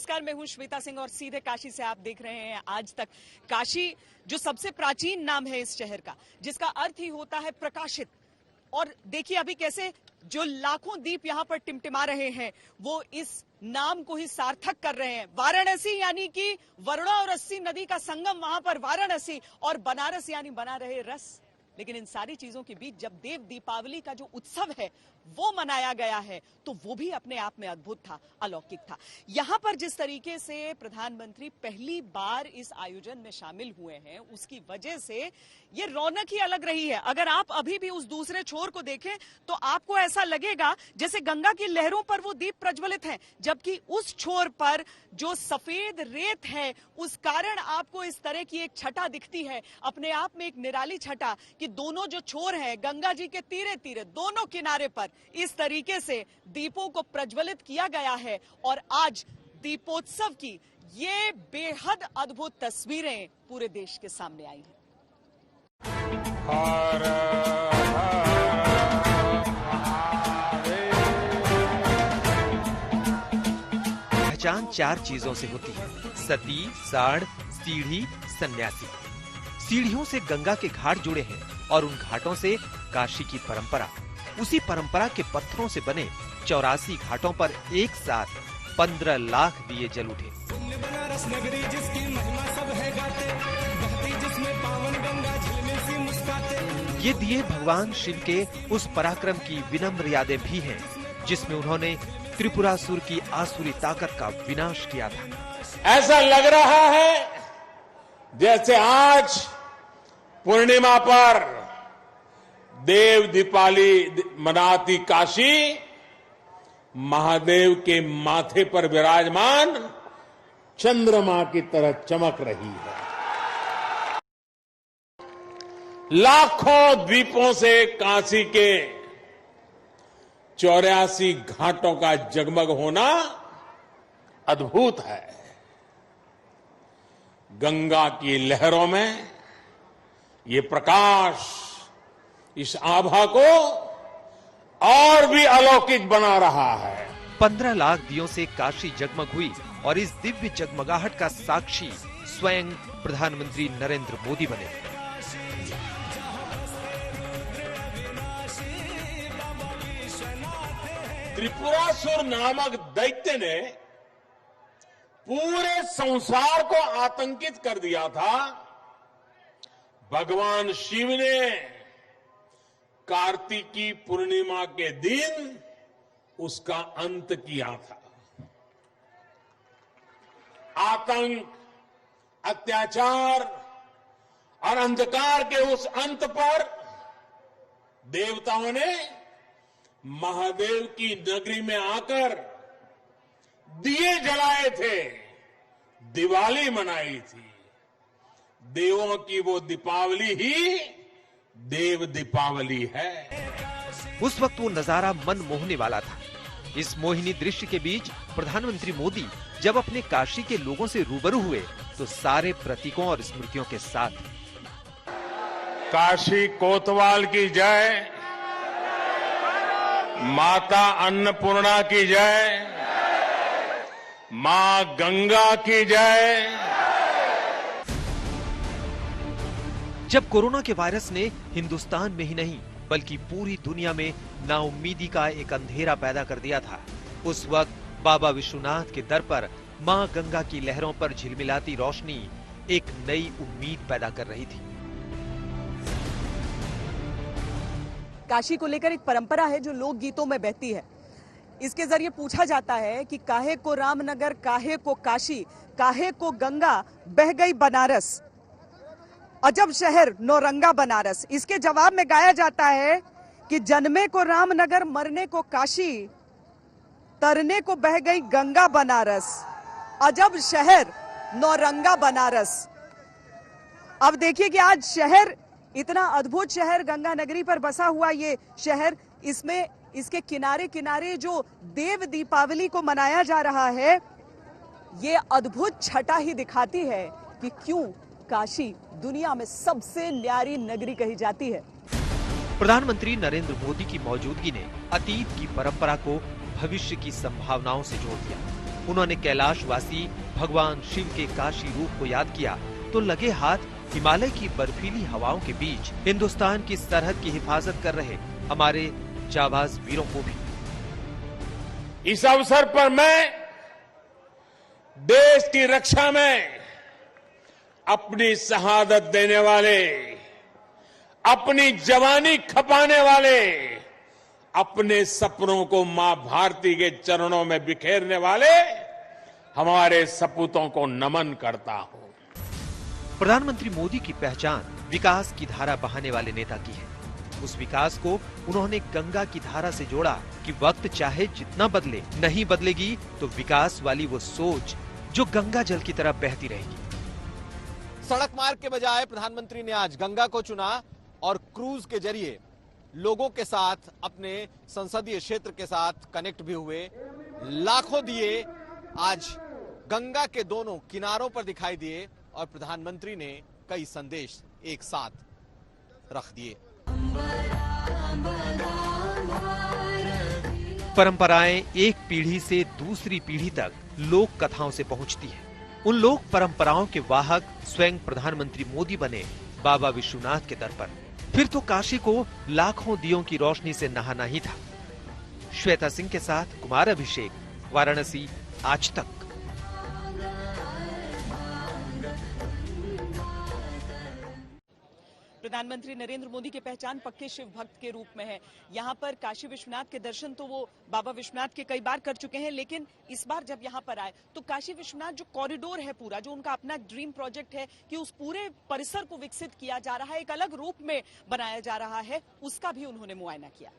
नमस्कार, मैं हूं श्वेता सिंह और सीधे काशी से आप देख रहे हैं आज तक। काशी जो सबसे प्राचीन नाम है इस शहर का, जिसका अर्थ ही होता है प्रकाशित। और देखिए अभी कैसे जो लाखों दीप यहाँ पर टिमटिमा रहे हैं वो इस नाम को ही सार्थक कर रहे हैं। वाराणसी यानी कि वरुणा और अस्सी नदी का संगम, वहां पर वाराणसी, और बनारस यानी बना रहे रस। लेकिन इन सारी चीजों के बीच जब देव दीपावली का जो उत्सव है वो मनाया गया है तो वो भी अपने आप में अद्भुत था, अलौकिक था। यहां पर जिस तरीके से प्रधानमंत्री पहली बार इस आयोजन में शामिल हुए हैं उसकी वजह से ये रौनक ही अलग रही है। अगर आप अभी भी उस दूसरे छोर को देखें तो आपको ऐसा लगेगा जैसे गंगा की लहरों पर वो दीप प्रज्वलित हैं, जबकि उस छोर पर जो सफेद रेत है उस कारण आपको इस तरह की एक छटा दिखती है, अपने आप में एक निराली छटा, कि दोनों जो छोर हैं गंगा जी के तीरे तीरे दोनों किनारे पर इस तरीके से दीपों को प्रज्वलित किया गया है। और आज दीपोत्सव की ये बेहद अद्भुत तस्वीरें पूरे देश के सामने आई हैं। पहचान 4 चीजों से होती है: सती, साढ़, सीढ़ी, सन्यासी। सीढ़ियों से गंगा के घाट जुड़े हैं और उन घाटों से काशी की परंपरा। उसी परंपरा के पत्थरों से बने 84 घाटों पर एक साथ 15 लाख दिए जल उठे। ये दिए भगवान शिव के उस पराक्रम की विनम्र यादें भी हैं जिसमें उन्होंने त्रिपुरासुर की आसुरी ताकत का विनाश किया था। ऐसा लग रहा है जैसे आज पूर्णिमा पर देव दीपावली मनाती काशी महादेव के माथे पर विराजमान चंद्रमा की तरह चमक रही है। लाखों द्वीपों से काशी के 84 घाटों का जगमग होना अद्भुत है। गंगा की लहरों में ये प्रकाश इस आभा को और भी अलौकिक बना रहा है। 15 लाख दियों से काशी जगमग हुई और इस दिव्य जगमगाहट का साक्षी स्वयं प्रधानमंत्री नरेंद्र मोदी बने। त्रिपुरासुर नामक दैत्य ने पूरे संसार को आतंकित कर दिया था। भगवान शिव ने कार्तिकी पूर्णिमा के दिन उसका अंत किया था। आतंक, अत्याचार और अंधकार के उस अंत पर देवताओं ने महादेव की नगरी में आकर दिए जलाए थे, दिवाली मनाई थी। देवों की वो दीपावली ही देव दीपावली है। उस वक्त वो नजारा मन मोहने वाला था। इस मोहिनी दृश्य के बीच प्रधानमंत्री मोदी जब अपने काशी के लोगों से रूबरू हुए तो सारे प्रतीकों और स्मृतियों के साथ। काशी कोतवाल की जय, माता अन्नपूर्णा की जय, मां गंगा की जय। जब कोरोना के वायरस ने हिंदुस्तान में ही नहीं बल्कि पूरी दुनिया में नाउम्मीदी का एक अंधेरा पैदा कर दिया था, उस वक्त बाबा विश्वनाथ के दर पर मां गंगा की लहरों पर झिलमिलाती रोशनी एक नई उम्मीद पैदा कर रही थी। काशी को लेकर एक परंपरा है जो लोक गीतों में बहती है। इसके जरिए पूछा जाता है कि काहे को रामनगर, काहे को काशी, काहे को गंगा बह गई बनारस, अजब शहर नौरंगा बनारस। इसके जवाब में गाया जाता है कि जन्मे को रामनगर, मरने को काशी, तरने को बह गई गंगा बनारस, अजब शहर नौरंगा बनारस। अब देखिए कि आज शहर, इतना अद्भुत शहर, गंगा नगरी पर बसा हुआ ये शहर, इसमें इसके किनारे किनारे जो देव दीपावली को मनाया जा रहा है, ये अद्भुत छटा ही दिखाती है कि क्यों काशी दुनिया में सबसे न्यारी नगरी कही जाती है। प्रधानमंत्री नरेंद्र मोदी की मौजूदगी ने अतीत की परंपरा को भविष्य की संभावनाओं से जोड़ दिया। उन्होंने कैलाशवासी भगवान शिव के काशी रूप को याद किया तो लगे हाथ हिमालय की बर्फीली हवाओं के बीच हिंदुस्तान की सरहद की हिफाजत कर रहे हमारे जाबाज वीरों को भी। इस अवसर पर मैं देश की रक्षा में अपनी शहादत देने वाले, अपनी जवानी खपाने वाले, अपने सपनों को मां भारती के चरणों में बिखेरने वाले हमारे सपूतों को नमन करता हूं। प्रधानमंत्री मोदी की पहचान विकास की धारा बहाने वाले नेता की है। उस विकास को उन्होंने गंगा की धारा से जोड़ा कि वक्त चाहे जितना बदले, नहीं बदलेगी तो विकास वाली वो सोच जो गंगा जल की तरह बहती रहेगी। सड़क मार्ग के बजाय प्रधानमंत्री ने आज गंगा को चुना और क्रूज के जरिए लोगों के साथ, अपने संसदीय क्षेत्र के साथ कनेक्ट भी हुए। लाखों दिए आज गंगा के दोनों किनारों पर दिखाई दिए और प्रधानमंत्री ने कई संदेश एक साथ रख दिए। परंपराएं एक पीढ़ी से दूसरी पीढ़ी तक लोक कथाओं से पहुंचती हैं। उन लोक परंपराओं के वाहक स्वयं प्रधानमंत्री मोदी बने बाबा विश्वनाथ के दर पर। फिर तो काशी को लाखों दियों की रोशनी से नहाना ही था। श्वेता सिंह के साथ कुमार अभिषेक, वाराणसी, आज तक। प्रधानमंत्री नरेंद्र मोदी की पहचान पक्के शिव भक्त के रूप में है। यहाँ पर काशी विश्वनाथ के दर्शन तो वो बाबा विश्वनाथ के कई बार कर चुके हैं, लेकिन इस बार जब यहाँ पर आए तो काशी विश्वनाथ जो कॉरिडोर है पूरा, जो उनका अपना ड्रीम प्रोजेक्ट है कि उस पूरे परिसर को विकसित किया जा रहा है, एक अलग रूप में बनाया जा रहा है, उसका भी उन्होंने मुआयना किया।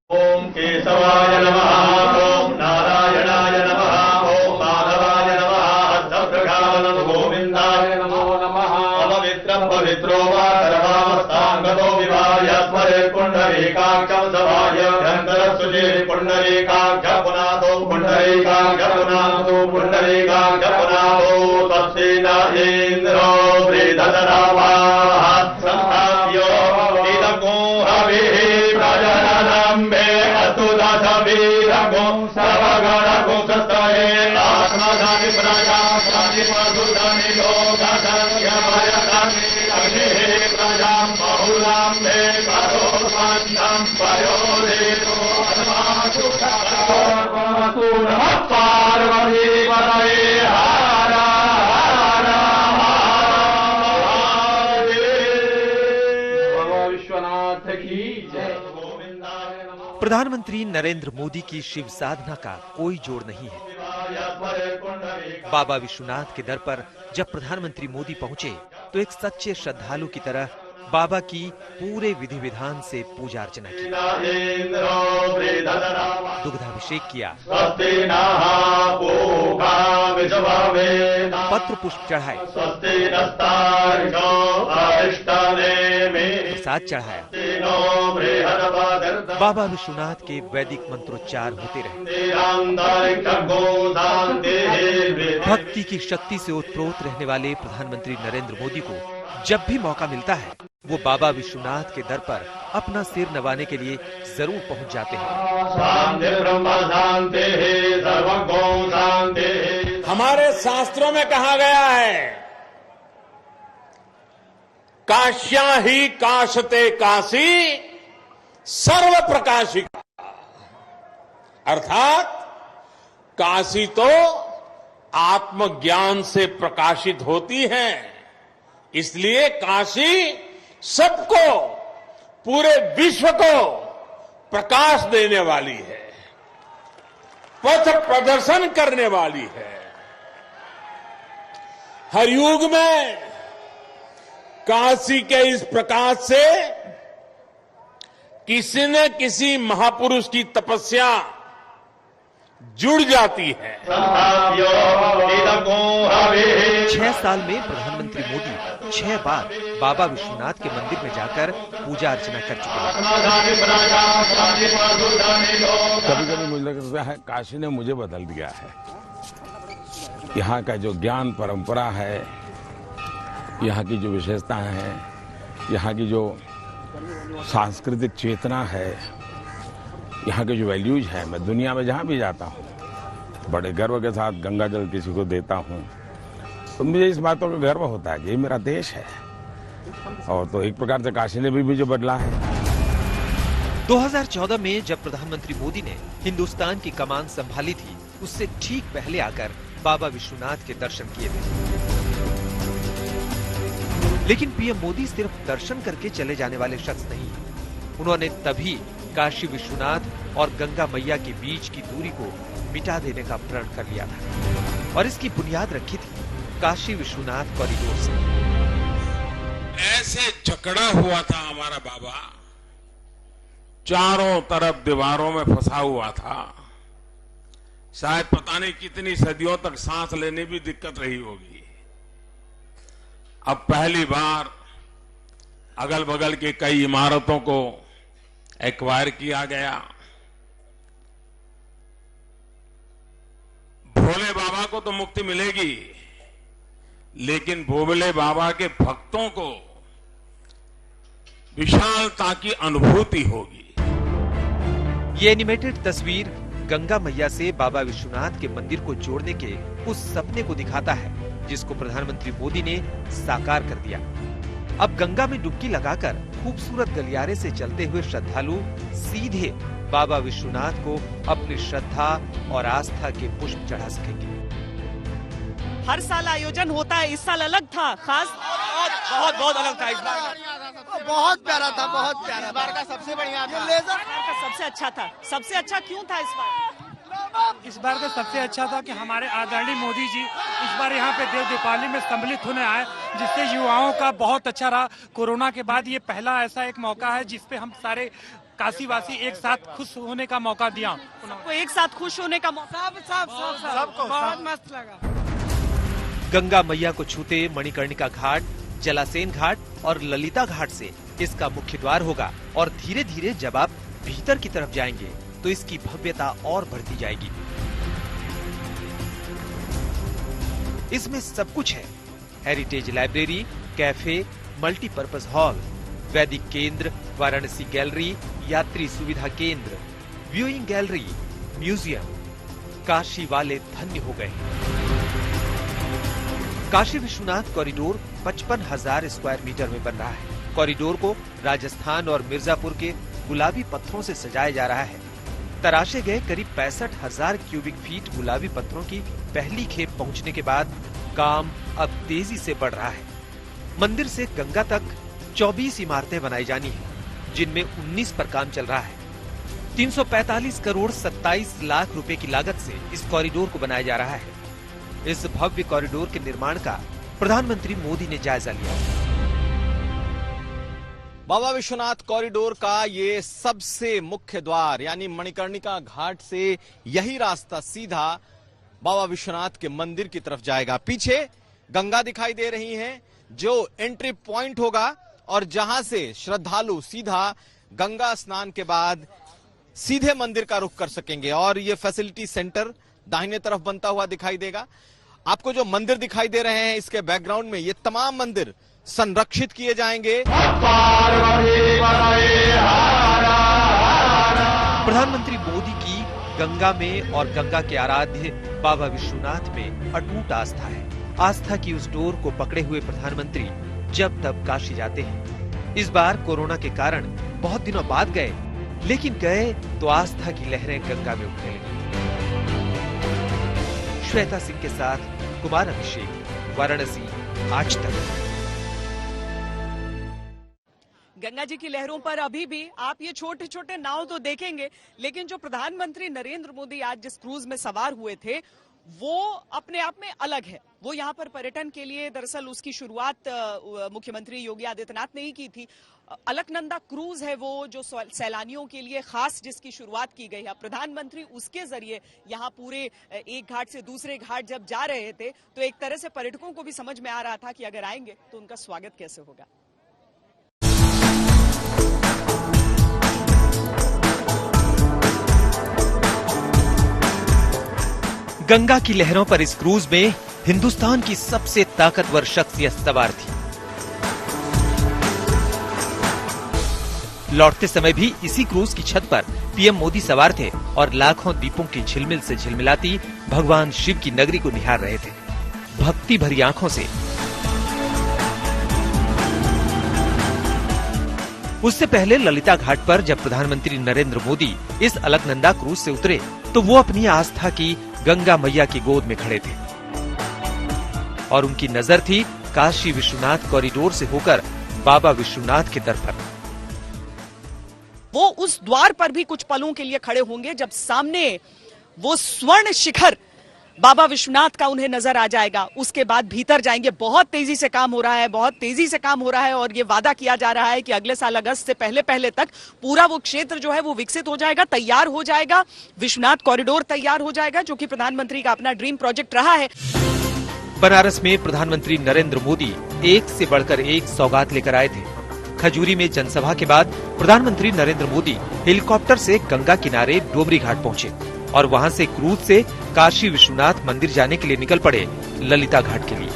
ओम केशवाय नमः, ओम नारायणाय नमः, ओम माधवाय नमः, सद्भगानन गोविंदाय नमो नमः। पवित्रं पवित्रो वा सर्वावस्थांगतो विवाय स्मरे पुंडरीकाक्षं सभाय धनधरसुजे पुंडरीकाक्ष पुनादो पुंडरीकाक्ष पुनादो पुंडरीकाक्ष पुनादो तस्मै न इंद्रो वृद्धरावाः संस्थाप्यो इदको हविः प्रजननम्बे अस्तुदशवीरगो सर्वगणगो सस्तये आत्मदानि प्रजा प्राणि पशुधनि लोकसंख्यमयकानि अग्निः प्रजां बहुलां मे करोपन्तं पयोदेतो अन्मासु नमः पार्वती पतये हर हर महादेव। बाबा विश्वनाथ की जय। प्रधानमंत्री नरेंद्र मोदी की शिव साधना का कोई जोड़ नहीं है। बाबा विश्वनाथ के दर पर जब प्रधानमंत्री मोदी पहुंचे तो एक सच्चे श्रद्धालु की तरह बाबा की पूरे विधि विधान से पूजा अर्चना की, दुग्धाभिषेक किया, पत्र पुष्प चढ़ाए, प्रसाद चढ़ाया। बाबा विश्वनाथ के वैदिक मंत्रोच्चार होते रहे। भक्ति की शक्ति से ओतप्रोत रहने वाले प्रधानमंत्री नरेंद्र मोदी को जब भी मौका मिलता है वो बाबा विश्वनाथ के दर पर अपना सिर नवाने के लिए जरूर पहुंच जाते हैं। हमारे शास्त्रों में कहा गया है, काश्या ही काशते काशी सर्व प्रकाशिका, अर्थात काशी तो आत्मज्ञान से प्रकाशित होती है, इसलिए काशी सबको, पूरे विश्व को प्रकाश देने वाली है, पथ प्रदर्शन करने वाली है। हर युग में काशी के इस प्रकाश से किसी न किसी महापुरुष की तपस्या जुड़ जाती है। 6 साल में प्रधानमंत्री मोदी 6 बार बाबा विश्वनाथ के मंदिर में जाकर पूजा अर्चना कर चुके हैं। कभी कभी मुझे लगता है काशी ने मुझे बदल दिया है। यहाँ का जो ज्ञान परंपरा है, यहाँ की जो विशेषताएं हैं, यहाँ की जो सांस्कृतिक चेतना है, यहाँ के जो वैल्यूज है, मैं दुनिया में जहाँ भी जाता हूँ बड़े गर्व के साथ गंगा जल किसी को देता हूँ तो मुझे इस बातों का गर्व होता है कि ये मेरा देश है। और तो एक प्रकार से काशी ने भी मुझे बदला है। 2014 में जब प्रधानमंत्री मोदी ने हिंदुस्तान की कमान संभाली थी, उससे ठीक पहले आकर बाबा विश्वनाथ के दर्शन किए थे। लेकिन पीएम मोदी सिर्फ दर्शन करके चले जाने वाले शख्स नहीं हैं। उन्होंने तभी काशी विश्वनाथ और गंगा मैया के बीच की दूरी को मिटा देने का प्रण कर लिया था और इसकी बुनियाद रखी थी काशी विश्वनाथ कॉरिडोर से। ऐसे जकड़ा हुआ था हमारा बाबा, चारों तरफ दीवारों में फंसा हुआ था, शायद पता नहीं कितनी सदियों तक सांस लेने भी दिक्कत रही होगी। अब पहली बार अगल बगल की कई इमारतों को एक्वायर किया गया। भोले बाबा को तो मुक्ति मिलेगी, लेकिन भोले बाबा के भक्तों को विशालता की अनुभूति होगी। ये एनिमेटेड तस्वीर गंगा मैया से बाबा विश्वनाथ के मंदिर को जोड़ने के उस सपने को दिखाता है जिसको प्रधानमंत्री मोदी ने साकार कर दिया। अब गंगा में डुबकी लगाकर खूबसूरत गलियारे से चलते हुए श्रद्धालु सीधे बाबा विश्वनाथ को अपनी श्रद्धा और आस्था के पुष्प चढ़ा सकेंगे। हर साल आयोजन होता है, इस साल अलग था, खास बहुत अलग था इस बार। बहुत प्यारा था, बहुत प्यारा। इस बार का सबसे बढ़िया था, इस बार का सबसे अच्छा था। सबसे अच्छा क्यों था इस बार? इस बार का सबसे अच्छा था कि हमारे आदरणीय मोदी जी इस बार यहाँ पे देव दीपावली में सम्मिलित होने आए, जिससे युवाओं का बहुत अच्छा रहा। कोरोना के बाद ये पहला ऐसा एक मौका है जिसपे हम सारे काशीवासी एक साथ खुश होने का मौका दिया। सबको एक साथ खुश होने का मौका, सबको बहुत मस्त लगा। गंगा मैया को छूते मणिकर्णिका घाट, जलासेन घाट और ललिता घाट से इसका मुख्य द्वार होगा और धीरे धीरे जब आप भीतर की तरफ जाएंगे तो इसकी भव्यता और बढ़ती जाएगी। इसमें सब कुछ है, heritage library, cafe, multipurpose hall, वैदिक केंद्र, वाराणसी गैलरी, यात्री सुविधा केंद्र, व्यूइंग गैलरी, म्यूजियम। काशी वाले धन्य हो गए। Kashi Vishwanath corridor 55,000 square metre में बन रहा है। कॉरिडोर को राजस्थान और मिर्जापुर के गुलाबी पत्थरों से सजाया जा रहा है। तराशे गए करीब 65,000 क्यूबिक फीट गुलाबी पत्थरों की पहली खेप पहुंचने के बाद काम अब तेजी से बढ़ रहा है। मंदिर से गंगा तक 24 इमारतें बनाई जानी हैं, जिनमें 19 पर काम चल रहा है। 345 करोड़ 27 लाख रुपए की लागत से इस कॉरिडोर को बनाया जा रहा है। इस भव्य कॉरिडोर के निर्माण का प्रधानमंत्री मोदी ने जायजा लिया। बाबा विश्वनाथ कॉरिडोर का ये सबसे मुख्य द्वार यानी मणिकर्णिका घाट से यही रास्ता सीधा बाबा विश्वनाथ के मंदिर की तरफ जाएगा। पीछे गंगा दिखाई दे रही है जो एंट्री पॉइंट होगा और जहां से श्रद्धालु सीधा गंगा स्नान के बाद सीधे मंदिर का रुख कर सकेंगे। और ये फैसिलिटी सेंटर दाहिने तरफ बनता हुआ दिखाई देगा। आपको जो मंदिर दिखाई दे रहे हैं इसके बैकग्राउंड में ये तमाम मंदिर संरक्षित किए जाएंगे। प्रधानमंत्री मोदी की गंगा में और गंगा के आराध्य बाबा विश्वनाथ में अटूट आस्था है। आस्था की उस डोर को पकड़े हुए प्रधानमंत्री जब तब काशी जाते हैं। इस बार कोरोना के कारण बहुत दिनों बाद गए, लेकिन गए तो आस्था की लहरें गंगा में उठने लगी। श्वेता सिंह के साथ कुमार अभिषेक, वाराणसी, आज तक। गंगा जी की लहरों पर अभी भी आप ये छोटे छोटे नाव तो देखेंगे, लेकिन जो प्रधानमंत्री नरेंद्र मोदी आज जिस क्रूज में सवार हुए थे वो अपने आप में अलग है। वो यहाँ पर पर्यटन के लिए, दरअसल उसकी शुरुआत मुख्यमंत्री योगी आदित्यनाथ ने ही की थी। अलकनंदा क्रूज है वो जो सैलानियों के लिए खास जिसकी शुरुआत की गई है। प्रधानमंत्री उसके जरिए यहाँ पूरे एक घाट से दूसरे घाट जब जा रहे थे तो एक तरह से पर्यटकों को भी समझ में आ रहा था कि अगर आएंगे तो उनका स्वागत कैसे होगा। गंगा की लहरों पर इस क्रूज में हिंदुस्तान की सबसे ताकतवर शख्सियत सवार थी। लौटते समय भी इसी क्रूज की छत पर पीएम मोदी सवार थे और लाखों दीपों की झिलमिल से झिलमिलाती भगवान शिव की नगरी को निहार रहे थे भक्ति भरी आंखों से। उससे पहले ललिता घाट पर जब प्रधानमंत्री नरेंद्र मोदी इस अलकनंदा क्रूज से उतरे तो वो अपनी आस्था की गंगा मैया की गोद में खड़े थे और उनकी नजर थी काशी विश्वनाथ कॉरिडोर से होकर बाबा विश्वनाथ के दर पर। वो उस द्वार पर भी कुछ पलों के लिए खड़े होंगे जब सामने वो स्वर्ण शिखर बाबा विश्वनाथ का उन्हें नजर आ जाएगा। उसके बाद भीतर जाएंगे। बहुत तेजी से काम हो रहा है, बहुत तेजी से काम हो रहा है और ये वादा किया जा रहा है कि अगले साल अगस्त से पहले तक पूरा वो क्षेत्र जो है वो विकसित हो जाएगा, तैयार हो जाएगा। विश्वनाथ कॉरिडोर तैयार हो जाएगा, जो कि प्रधानमंत्री का अपना ड्रीम प्रोजेक्ट रहा है। बनारस में प्रधानमंत्री नरेंद्र मोदी एक से बढ़कर एक सौगात लेकर आए थे। खजूरी में जनसभा के बाद प्रधानमंत्री नरेंद्र मोदी हेलीकॉप्टर से गंगा किनारे डोमरी घाट पहुंचे और वहां से क्रूज से काशी विश्वनाथ मंदिर जाने के लिए निकल पड़े ललिता घाट के लिए।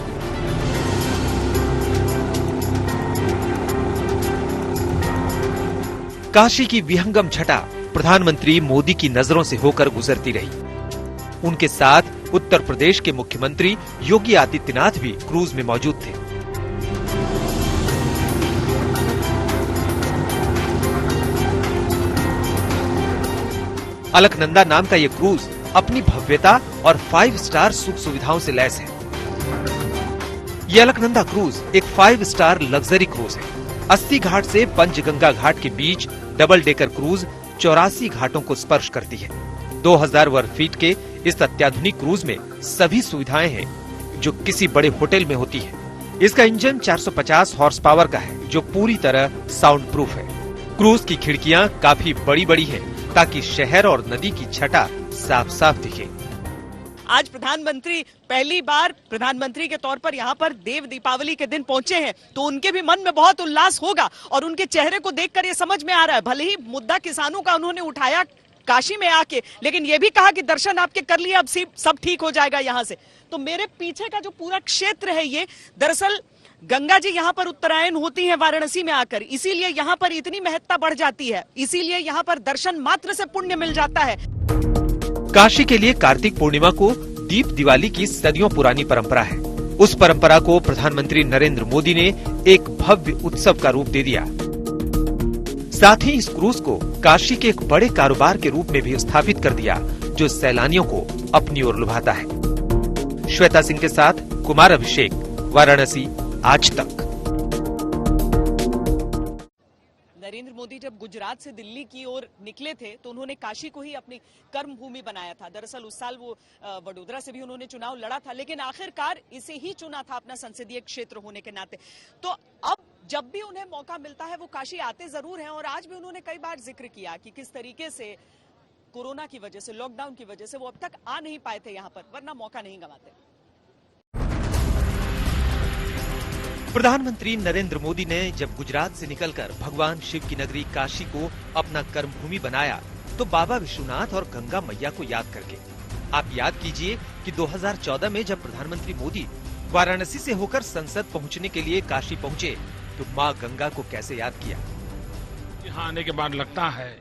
काशी की विहंगम छटा प्रधानमंत्री मोदी की नजरों से होकर गुजरती रही। उनके साथ उत्तर प्रदेश के मुख्यमंत्री योगी आदित्यनाथ भी क्रूज में मौजूद थे। अलकनंदा नाम का ये क्रूज अपनी भव्यता और 5 स्टार सुख सुविधाओं से लैस है। ये अलकनंदा क्रूज एक 5 स्टार लग्जरी क्रूज है। 80 घाट से पंचगंगा घाट के बीच डबल डेकर क्रूज 84 घाटों को स्पर्श करती है। 2000 वर्ग फीट के इस अत्याधुनिक क्रूज में सभी सुविधाएं हैं जो किसी बड़े होटल में होती है। इसका इंजन 450 हॉर्स पावर का है जो पूरी तरह साउंड प्रूफ है। क्रूज की खिड़कियां काफी बड़ी बड़ी हैं ताकि शहर और नदी की छटा साफ साफ दिखे। आज प्रधानमंत्री पहली बार प्रधानमंत्री के तौर पर यहाँ पर देव दीपावली के दिन पहुंचे हैं, तो उनके भी मन में बहुत उल्लास होगा और उनके चेहरे को देखकर ये समझ में आ रहा है। भले ही मुद्दा किसानों का उन्होंने उठाया काशी में आके, लेकिन ये भी कहा कि दर्शन आपके कर लिए, अब सब ठीक हो जाएगा यहाँ से। तो मेरे पीछे का जो पूरा क्षेत्र है ये दरअसल गंगा जी यहाँ पर उत्तरायण होती हैं वाराणसी में आकर, इसीलिए यहाँ पर इतनी महत्ता बढ़ जाती है, इसीलिए यहाँ पर दर्शन मात्र से पुण्य मिल जाता है। काशी के लिए कार्तिक पूर्णिमा को दीप दिवाली की सदियों पुरानी परंपरा है। उस परंपरा को प्रधानमंत्री नरेंद्र मोदी ने एक भव्य उत्सव का रूप दे दिया। साथ ही इस क्रूज को काशी के एक बड़े कारोबार के रूप में भी स्थापित कर दिया जो सैलानियों को अपनी ओर लुभाता है। श्वेता सिंह के साथ कुमार अभिषेक, वाराणसी, आज तक। नरेंद्र मोदी जब गुजरात से दिल्ली की ओर निकले थे तो उन्होंने काशी को ही अपनी कर्म भूमि बनाया था। दरअसल उस साल वो वडोदरा से भी उन्होंने चुनाव लड़ा था, लेकिन आखिरकार इसे ही चुना था अपना संसदीय क्षेत्र होने के नाते। तो अब जब भी उन्हें मौका मिलता है वो काशी आते जरूर हैं और आज भी उन्होंने कई बार जिक्र किया कि किस तरीके से कोरोना की वजह से, लॉकडाउन की वजह से वो अब तक आ नहीं पाए थे यहाँ पर, वरना मौका नहीं गंवाते। प्रधानमंत्री नरेंद्र मोदी ने जब गुजरात से निकलकर भगवान शिव की नगरी काशी को अपना कर्मभूमि बनाया तो बाबा विश्वनाथ और गंगा मैया को याद करके। आप याद कीजिए कि 2014 में जब प्रधानमंत्री मोदी वाराणसी से होकर संसद पहुंचने के लिए काशी पहुंचे तो मां गंगा को कैसे याद किया। यहाँ आने के बाद लगता है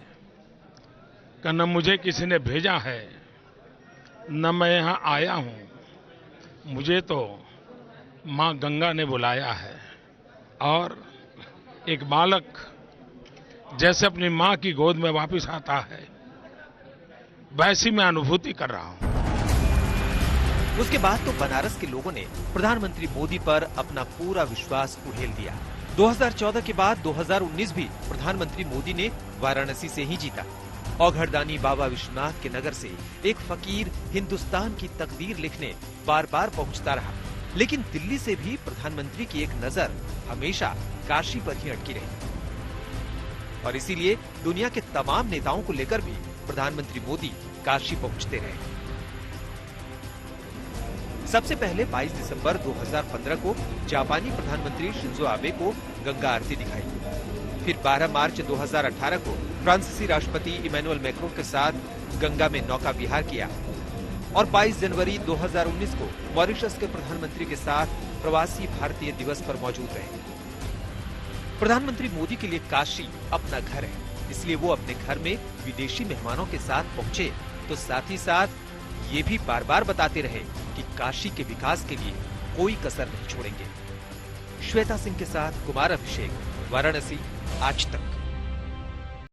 कि न मुझे किसी ने भेजा है न मैं यहाँ आया हूँ, मुझे तो माँ गंगा ने बुलाया है। और एक बालक जैसे अपनी माँ की गोद में वापस आता है वैसी मैं अनुभूति कर रहा हूँ। उसके बाद तो बनारस के लोगों ने प्रधानमंत्री मोदी पर अपना पूरा विश्वास उड़ेल दिया। 2014 के बाद 2019 भी प्रधानमंत्री मोदी ने वाराणसी से ही जीता। औघड़दानी बाबा विश्वनाथ के नगर से एक फकीर हिंदुस्तान की तकदीर लिखने बार बार पहुंचता रहा, लेकिन दिल्ली से भी प्रधानमंत्री की एक नजर हमेशा काशी पर ही अटकी रही और इसीलिए दुनिया के तमाम नेताओं को लेकर भी प्रधानमंत्री मोदी काशी पहुंचते रहे। सबसे पहले 22 दिसंबर 2015 को जापानी प्रधानमंत्री शिंजो आबे को गंगा आरती दिखाई। फिर 12 मार्च 2018 को फ्रांसीसी राष्ट्रपति इमैनुअल मैक्रों के साथ गंगा में नौका विहार किया और 22 जनवरी 2019 को मॉरिशस के प्रधानमंत्री के साथ प्रवासी भारतीय दिवस पर मौजूद रहे। प्रधानमंत्री मोदी के लिए काशी अपना घर है, इसलिए वो अपने घर में विदेशी मेहमानों के साथ पहुंचे तो साथ ही साथ ये भी बार बार बताते रहे कि काशी के विकास के लिए कोई कसर नहीं छोड़ेंगे। श्वेता सिंह के साथ कुमार अभिषेक, वाराणसी, आज तक।